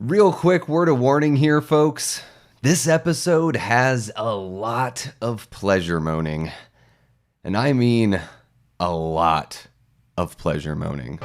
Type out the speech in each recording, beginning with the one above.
Real quick word of warning here, folks. This episode has a lot of pleasure moaning. And I mean a lot of pleasure moaning.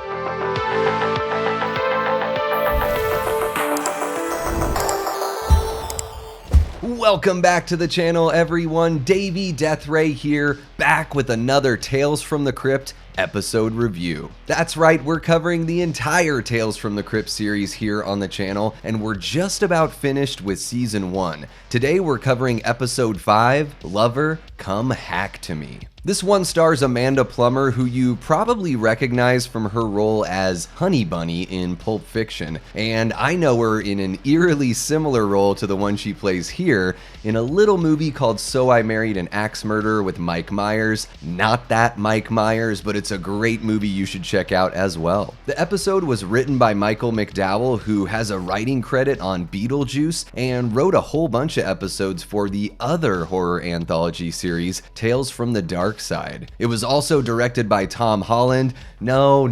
Welcome back to the channel, everyone. Davey Deathray here, back with another Tales from the Crypt episode review. That's right, we're covering the entire Tales from the Crypt series here on the channel, and we're just about finished with season 1. Today we're covering episode 5, Lover, Come Hack to Me. This one stars Amanda Plummer, who you probably recognize from her role as Honey Bunny in Pulp Fiction, and I know her in an eerily similar role to the one she plays here in a little movie called So I Married an Axe Murderer with Mike Myers. Not that Mike Myers, but it's a great movie you should check out as well. The episode was written by Michael McDowell, who has a writing credit on Beetlejuice and wrote a whole bunch of episodes for the other horror anthology series, Tales from the Dark Side. It was also directed by Tom Holland. No,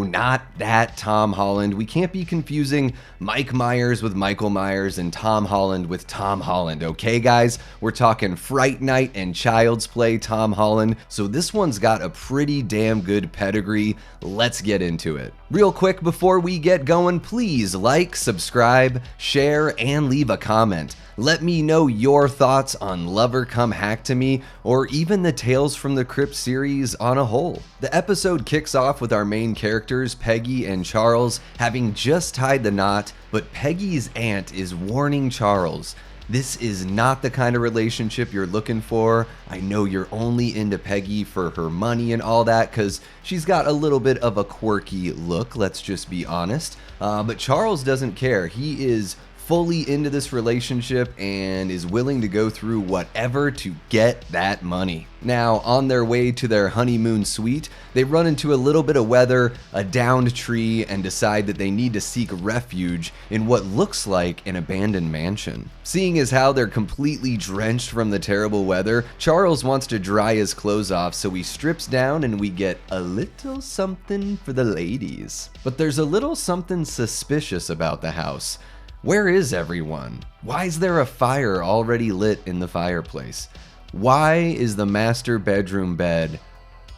not that Tom Holland. We can't be confusing Mike Myers with Michael Myers and Tom Holland with Tom Holland, okay guys? We're talking Fright Night and Child's Play Tom Holland, so this one's got a pretty damn good pedigree. Let's get into it. Real quick before we get going, please like, subscribe, share, and leave a comment. Let me know your thoughts on Lover Come Hack to Me, or even the Tales from the Crypt series on a whole. The episode kicks off with our main characters, Peggy and Charles, having just tied the knot, but Peggy's aunt is warning Charles. This is not the kind of relationship you're looking for. I know you're only into Peggy for her money and all that, because she's got a little bit of a quirky look, let's just be honest. But Charles doesn't care. He is fully into this relationship and is willing to go through whatever to get that money. Now, on their way to their honeymoon suite, they run into a little bit of weather, a downed tree, and decide that they need to seek refuge in what looks like an abandoned mansion. Seeing as how they're completely drenched from the terrible weather, Charles wants to dry his clothes off, so he strips down and we get a little something for the ladies. But there's a little something suspicious about the house. Where is everyone? Why is there a fire already lit in the fireplace? Why is the master bedroom bed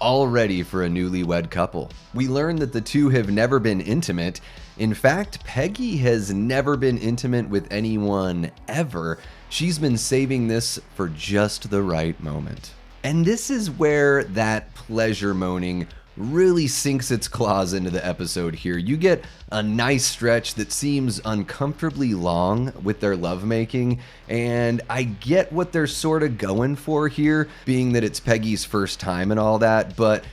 all ready for a newlywed couple? We learn that the two have never been intimate. In fact, Peggy has never been intimate with anyone ever. She's been saving this for just the right moment. And this is where that pleasure moaning really sinks its claws into the episode here. You get a nice stretch that seems uncomfortably long with their lovemaking, and I get what they're sort of going for here, being that it's Peggy's first time and all that, but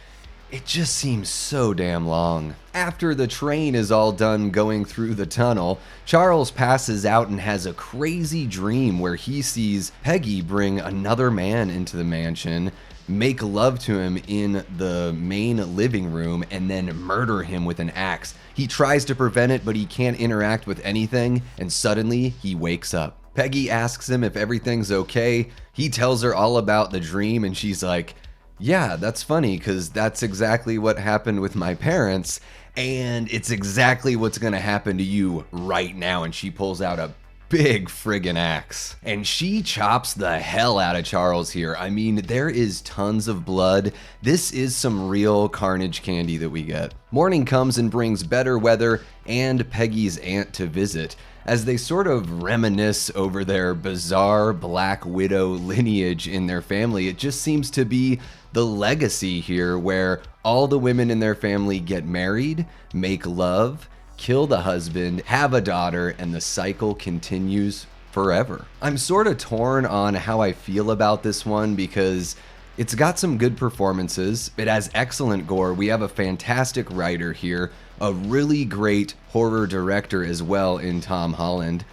it just seems so damn long. After the train is all done going through the tunnel, Charles passes out and has a crazy dream where he sees Peggy bring another man into the mansion, make love to him in the main living room, and then murder him with an axe. He tries to prevent it, but he can't interact with anything, and suddenly he wakes up. Peggy asks him if everything's okay. He tells her all about the dream, and she's like, yeah, that's funny, because that's exactly what happened with my parents, and it's exactly what's gonna happen to you right now. And she pulls out a big friggin' axe, and she chops the hell out of Charles here. I mean, there is tons of blood. This is some real carnage candy that we get. Morning comes and brings better weather and Peggy's aunt to visit. As they sort of reminisce over their bizarre Black Widow lineage in their family, it just seems to be the legacy here where all the women in their family get married, make love, kill the husband, have a daughter, and the cycle continues forever. I'm sort of torn on how I feel about this one because it's got some good performances. It has excellent gore. We have a fantastic writer here, a really great horror director as well in Tom Holland.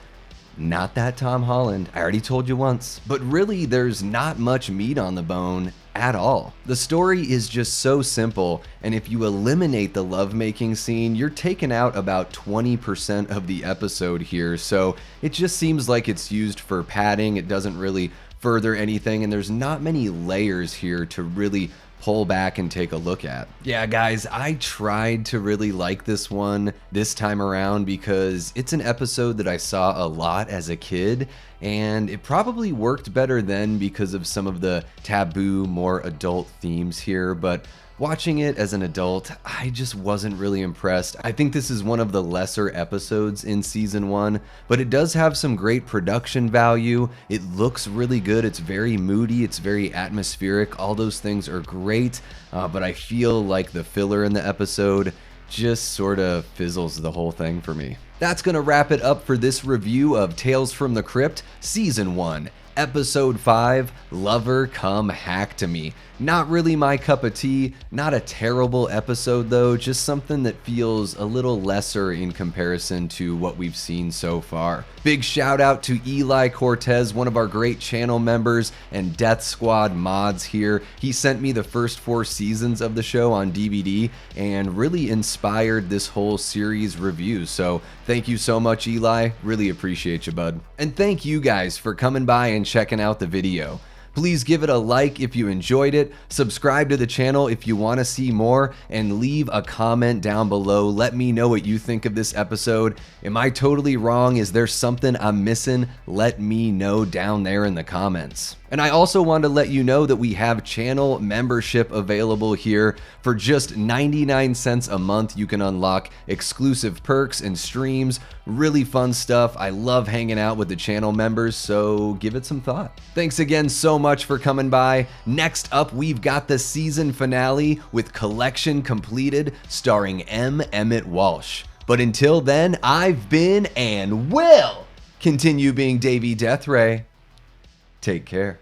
Not that Tom Holland, I already told you once. But really, there's not much meat on the bone at all. The story is just so simple, and if you eliminate the lovemaking scene, you're taking out about 20% of the episode here, so it just seems like it's used for padding. It doesn't really further anything, and there's not many layers here to really pull back and take a look at. Yeah, guys, I tried to really like this one this time around because it's an episode that I saw a lot as a kid, and it probably worked better then because of some of the taboo, more adult themes here, but watching it as an adult, I just wasn't really impressed. I think this is one of the lesser episodes in season 1, but it does have some great production value. It looks really good. It's very moody. It's very atmospheric. All those things are great, but I feel like the filler in the episode just sort of fizzles the whole thing for me. That's gonna wrap it up for this review of Tales from the Crypt Season 1. Episode 5, Lover Come Hack to Me. Not really my cup of tea, not a terrible episode though, just something that feels a little lesser in comparison to what we've seen so far. Big shout out to Eli Cortez, one of our great channel members and Death Squad mods here. He sent me the first 4 seasons of the show on DVD and really inspired this whole series review, so thank you so much, Eli. Really appreciate you, bud. And thank you guys for coming by and checking out the video. Please give it a like if you enjoyed it, subscribe to the channel if you want to see more, and leave a comment down below. Let me know what you think of this episode. Am I totally wrong? Is there something I'm missing? Let me know down there in the comments. And I also want to let you know that we have channel membership available here. For just 99 cents a month, you can unlock exclusive perks and streams, really fun stuff. I love hanging out with the channel members, so give it some thought. Thanks again so much for coming by. Next up, we've got the season finale with Collection Completed, starring M. Emmett Walsh. But until then, I've been and will continue being Davey Deathray. Take care.